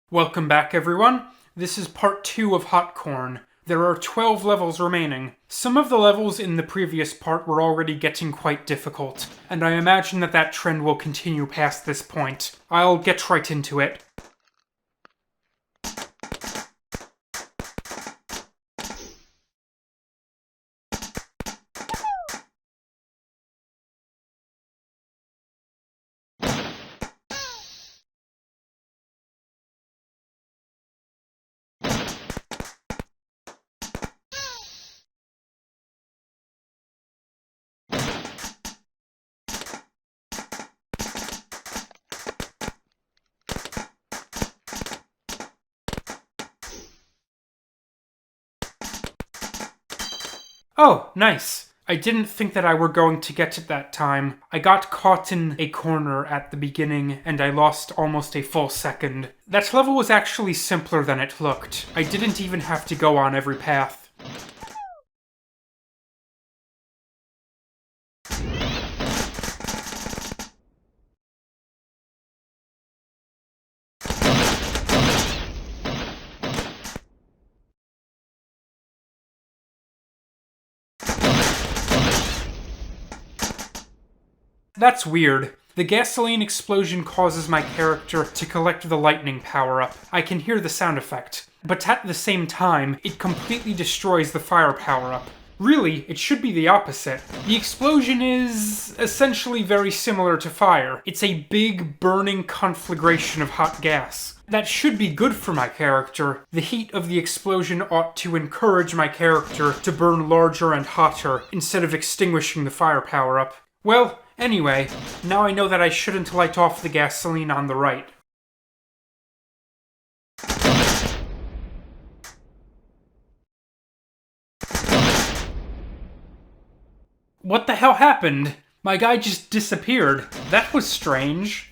Welcome back, everyone. This is part 2 of Hotcorn. There are 12 levels remaining. Some of the levels in the previous part were already getting quite difficult, and I imagine that trend will continue past this point. I'll get right into it. Oh, nice. I didn't think that I were going to get it that time. I got caught in a corner at the beginning, and I lost almost a full second. That level was actually simpler than it looked. I didn't even have to go on every path. That's weird. The gasoline explosion causes my character to collect the lightning power-up. I can hear the sound effect. But at the same time, it completely destroys the fire power-up. Really, it should be the opposite. The explosion is essentially very similar to fire. It's a big, burning conflagration of hot gas. That should be good for my character. The heat of the explosion ought to encourage my character to burn larger and hotter, instead of extinguishing the fire power-up. Well, anyway, now I know that I shouldn't light off the gasoline on the right. What the hell happened? My guy just disappeared. That was strange.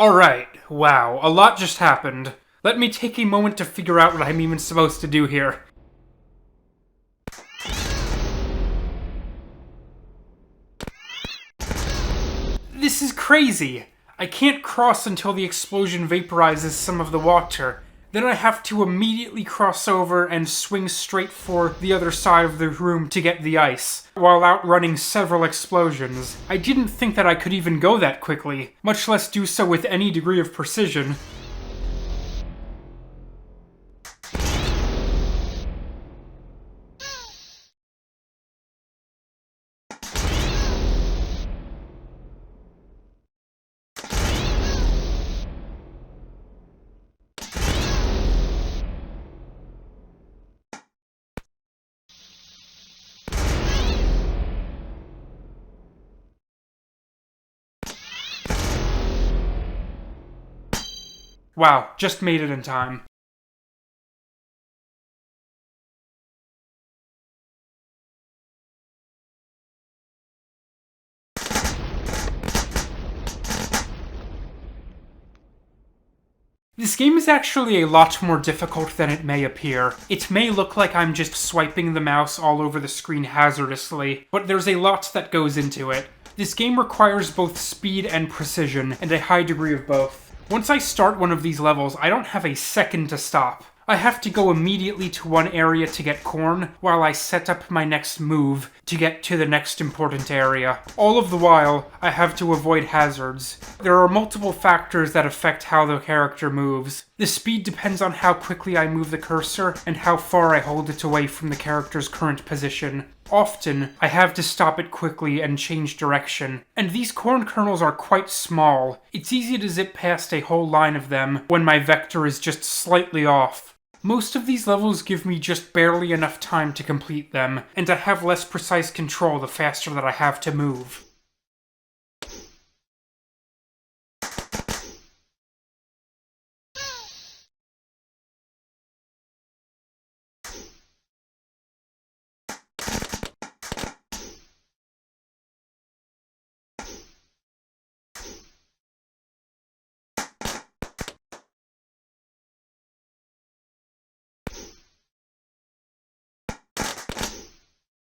Alright, wow, a lot just happened. Let me take a moment to figure out what I'm even supposed to do here. This is crazy! I can't cross until the explosion vaporizes some of the water. Then I have to immediately cross over and swing straight for the other side of the room to get the ice, while outrunning several explosions. I didn't think that I could even go that quickly, much less do so with any degree of precision. Wow, just made it in time. This game is actually a lot more difficult than it may appear. It may look like I'm just swiping the mouse all over the screen hazardously, but there's a lot that goes into it. This game requires both speed and precision, and a high degree of both. Once I start one of these levels, I don't have a second to stop. I have to go immediately to one area to get corn, while I set up my next move to get to the next important area. All of the while, I have to avoid hazards. There are multiple factors that affect how the character moves. The speed depends on how quickly I move the cursor, and how far I hold it away from the character's current position. Often, I have to stop it quickly and change direction. And these corn kernels are quite small. It's easy to zip past a whole line of them when my vector is just slightly off. Most of these levels give me just barely enough time to complete them, and I have less precise control the faster that I have to move.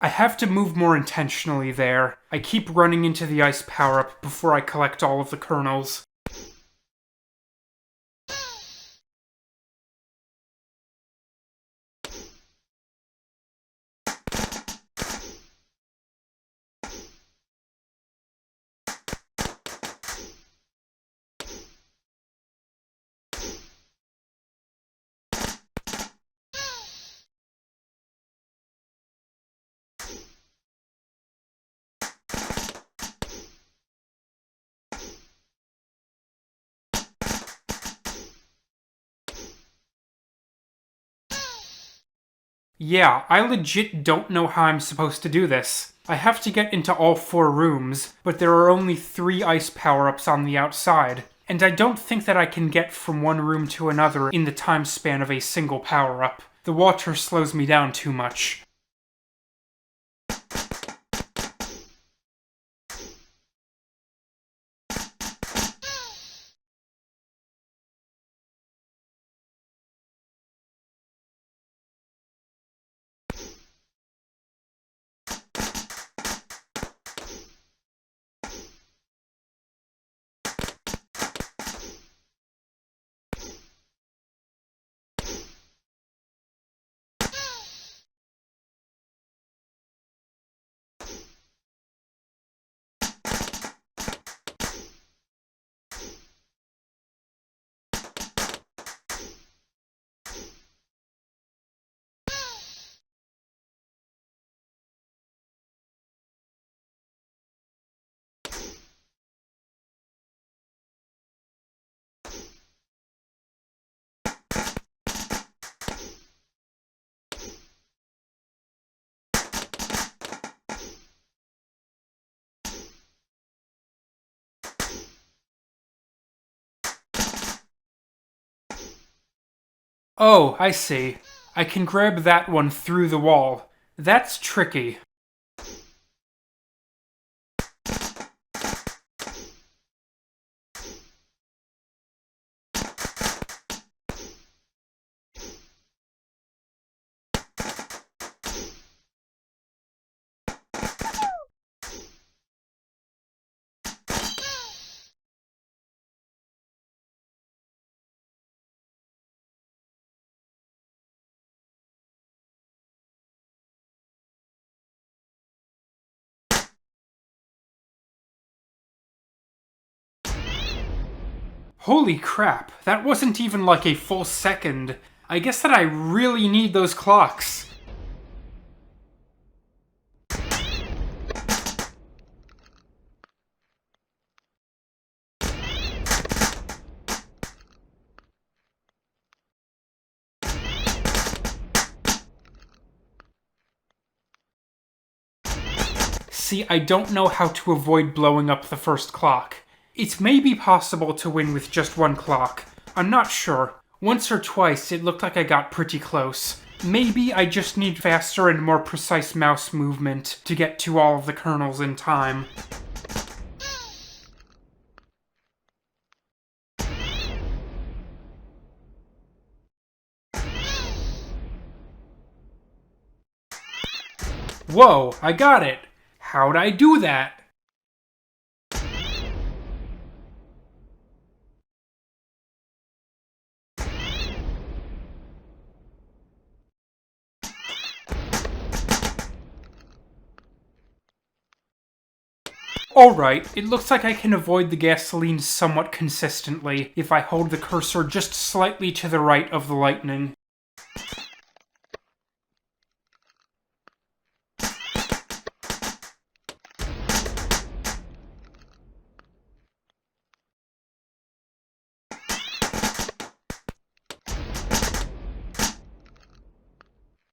I have to move more intentionally there. I keep running into the ice power-up before I collect all of the kernels. Yeah, I legit don't know how I'm supposed to do this. I have to get into all 4 rooms, but there are only 3 ice power-ups on the outside, and I don't think that I can get from one room to another in the time span of a single power-up. The water slows me down too much. Oh, I see. I can grab that one through the wall. That's tricky. Holy crap, that wasn't even like a full second. I guess that I really need those clocks. See, I don't know how to avoid blowing up the first clock. It may be possible to win with just one clock. I'm not sure. Once or twice, it looked like I got pretty close. Maybe I just need faster and more precise mouse movement to get to all of the kernels in time. Whoa, I got it! How'd I do that? Alright, it looks like I can avoid the gasoline somewhat consistently if I hold the cursor just slightly to the right of the lightning.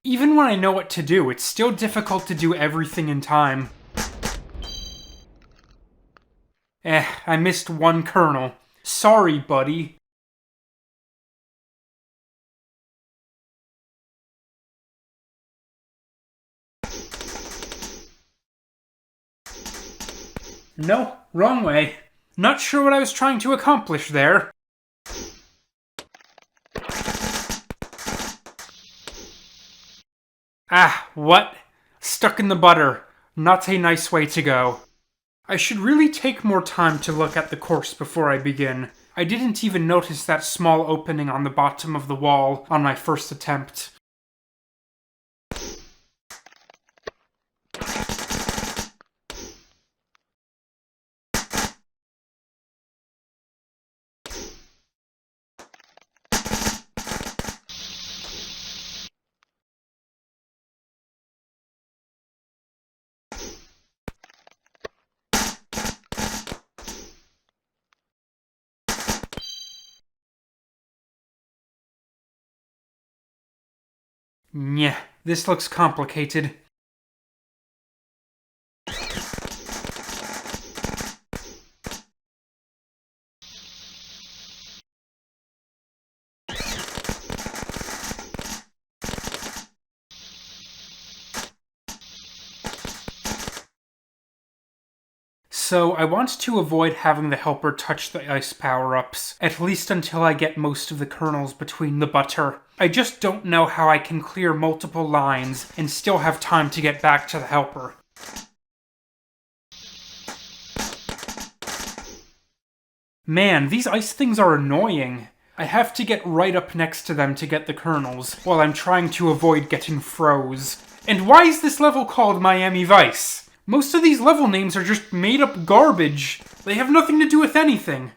Even when I know what to do, it's still difficult to do everything in time. I missed one kernel. Sorry, buddy. No, wrong way. Not sure what I was trying to accomplish there. Ah, what? Stuck in the butter. Not a nice way to go. I should really take more time to look at the course before I begin. I didn't even notice that small opening on the bottom of the wall on my first attempt. Nyeh, this looks complicated. So I want to avoid having the helper touch the ice power-ups, at least until I get most of the kernels between the butter. I just don't know how I can clear multiple lines and still have time to get back to the helper. Man, these ice things are annoying. I have to get right up next to them to get the kernels, while I'm trying to avoid getting froze. And why is this level called Miami Vice? Most of these level names are just made-up garbage. They have nothing to do with anything.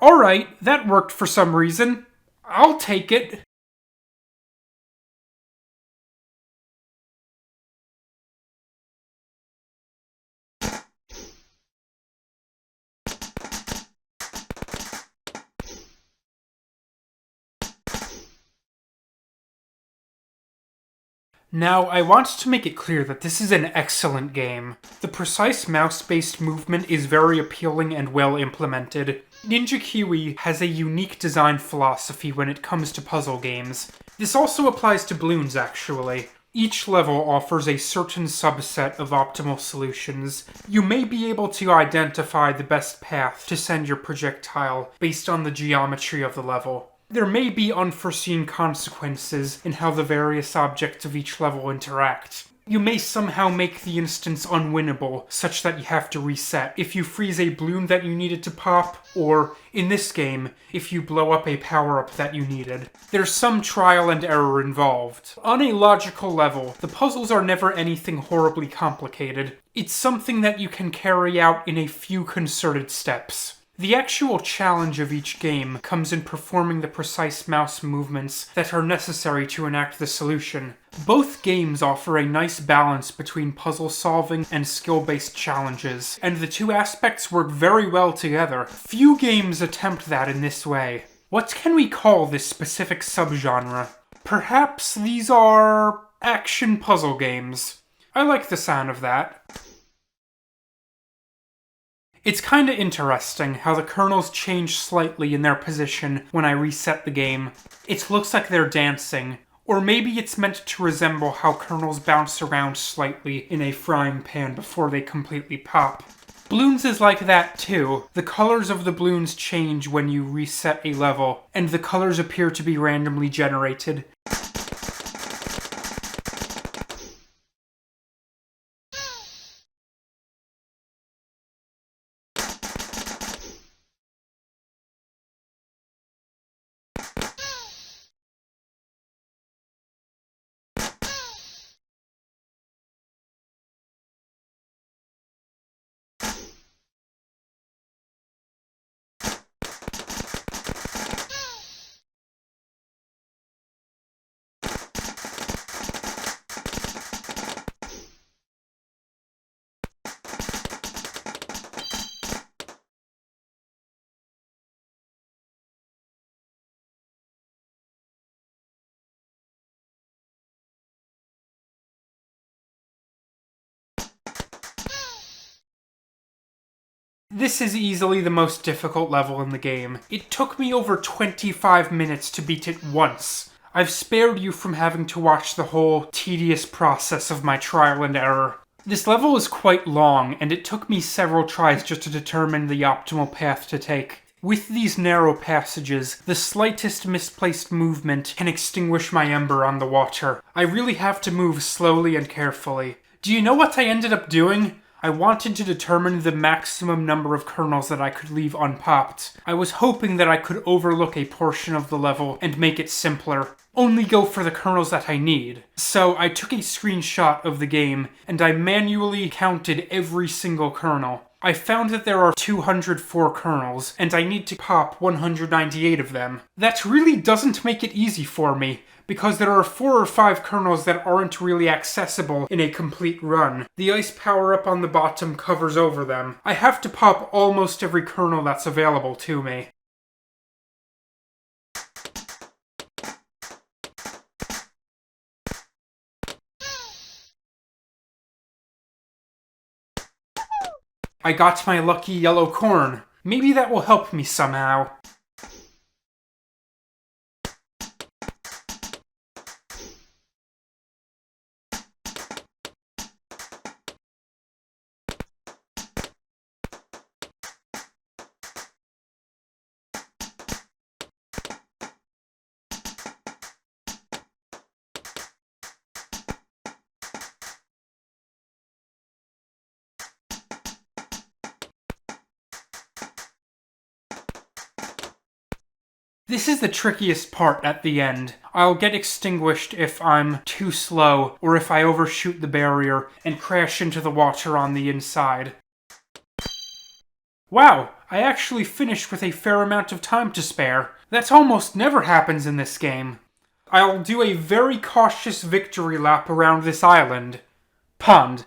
Alright, that worked for some reason. I'll take it. Now, I want to make it clear that this is an excellent game. The precise mouse-based movement is very appealing and well implemented. Ninja Kiwi has a unique design philosophy when it comes to puzzle games. This also applies to Bloons, actually. Each level offers a certain subset of optimal solutions. You may be able to identify the best path to send your projectile based on the geometry of the level. There may be unforeseen consequences in how the various objects of each level interact. You may somehow make the instance unwinnable, such that you have to reset if you freeze a bloom that you needed to pop, or, in this game, if you blow up a power-up that you needed. There's some trial and error involved. On a logical level, the puzzles are never anything horribly complicated. It's something that you can carry out in a few concerted steps. The actual challenge of each game comes in performing the precise mouse movements that are necessary to enact the solution. Both games offer a nice balance between puzzle solving and skill-based challenges, and the two aspects work very well together. Few games attempt that in this way. What can we call this specific subgenre? Perhaps these are action puzzle games. I like the sound of that. It's kinda interesting how the kernels change slightly in their position when I reset the game. It looks like they're dancing. Or maybe it's meant to resemble how kernels bounce around slightly in a frying pan before they completely pop. Bloons is like that too. The colors of the bloons change when you reset a level, and the colors appear to be randomly generated. This is easily the most difficult level in the game. It took me over 25 minutes to beat it once. I've spared you from having to watch the whole tedious process of my trial and error. This level is quite long, and it took me several tries just to determine the optimal path to take. With these narrow passages, the slightest misplaced movement can extinguish my ember on the water. I really have to move slowly and carefully. Do you know what I ended up doing? I wanted to determine the maximum number of kernels that I could leave unpopped. I was hoping that I could overlook a portion of the level and make it simpler. Only go for the kernels that I need. So I took a screenshot of the game, and I manually counted every single kernel. I found that there are 204 kernels, and I need to pop 198 of them. That really doesn't make it easy for me, because there are 4 or 5 kernels that aren't really accessible in a complete run. The ice power-up on the bottom covers over them. I have to pop almost every kernel that's available to me. I got my lucky yellow corn. Maybe that will help me somehow. This is the trickiest part at the end. I'll get extinguished if I'm too slow, or if I overshoot the barrier and crash into the water on the inside. Wow, I actually finished with a fair amount of time to spare. That almost never happens in this game. I'll do a very cautious victory lap around this island. Pond.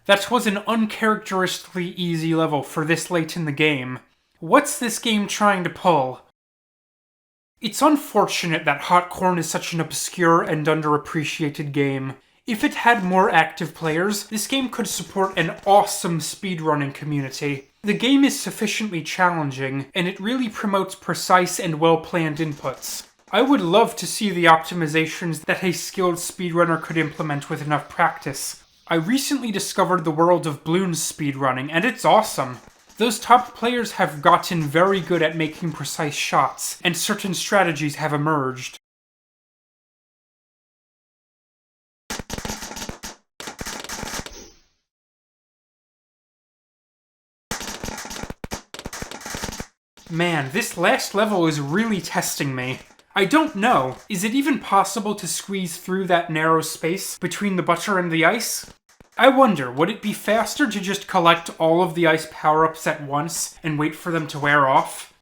That was an uncharacteristically easy level for this late in the game. What's this game trying to pull? It's unfortunate that hotcorn is such an obscure and underappreciated game. If it had more active players, this game could support an awesome speedrunning community. The game is sufficiently challenging, and it really promotes precise and well-planned inputs. I would love to see the optimizations that a skilled speedrunner could implement with enough practice. I recently discovered the world of Bloons speedrunning, and it's awesome. Those top players have gotten very good at making precise shots, and certain strategies have emerged. Man, this last level is really testing me. I don't know, is it even possible to squeeze through that narrow space between the butter and the ice? I wonder, would it be faster to just collect all of the ice power-ups at once and wait for them to wear off?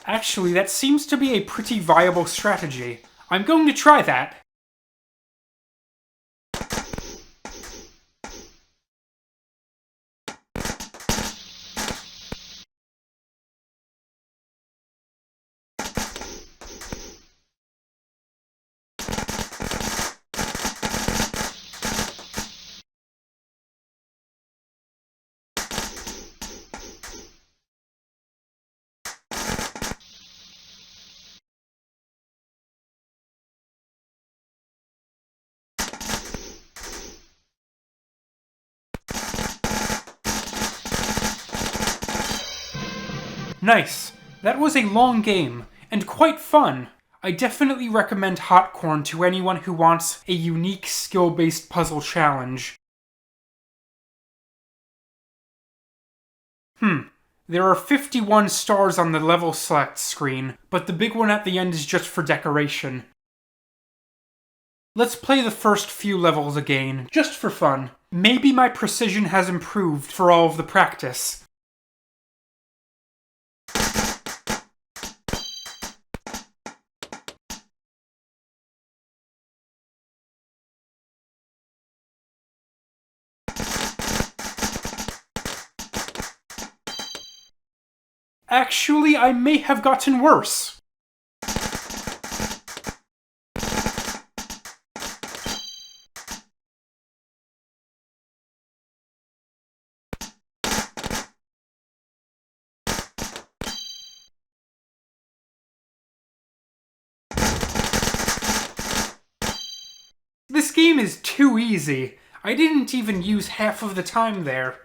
Actually, that seems to be a pretty viable strategy. I'm going to try that. Nice. That was a long game, and quite fun. I definitely recommend Hotcorn to anyone who wants a unique skill-based puzzle challenge. There are 51 stars on the level select screen, but the big one at the end is just for decoration. Let's play the first few levels again, just for fun. Maybe my precision has improved for all of the practice. Actually, I may have gotten worse. This game is too easy. I didn't even use half of the time there.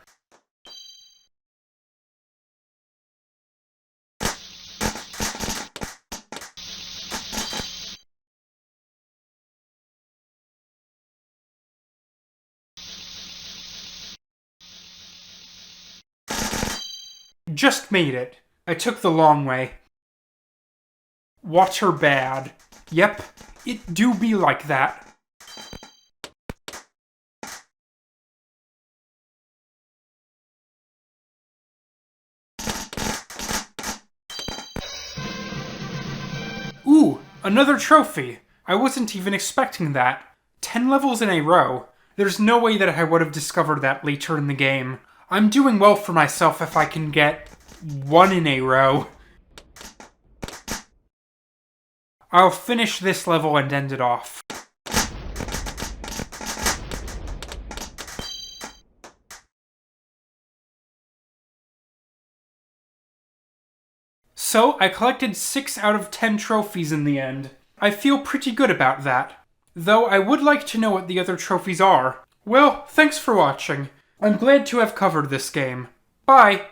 Just made it. I took the long way. Water bad. Yep, it do be like that. Ooh, another trophy. I wasn't even expecting that. 10 levels in a row. There's no way that I would have discovered that later in the game. I'm doing well for myself if I can get 1 in a row. I'll finish this level and end it off. So, I collected 6 out of 10 trophies in the end. I feel pretty good about that. Though I would like to know what the other trophies are. Well, thanks for watching. I'm glad to have covered this game. Bye!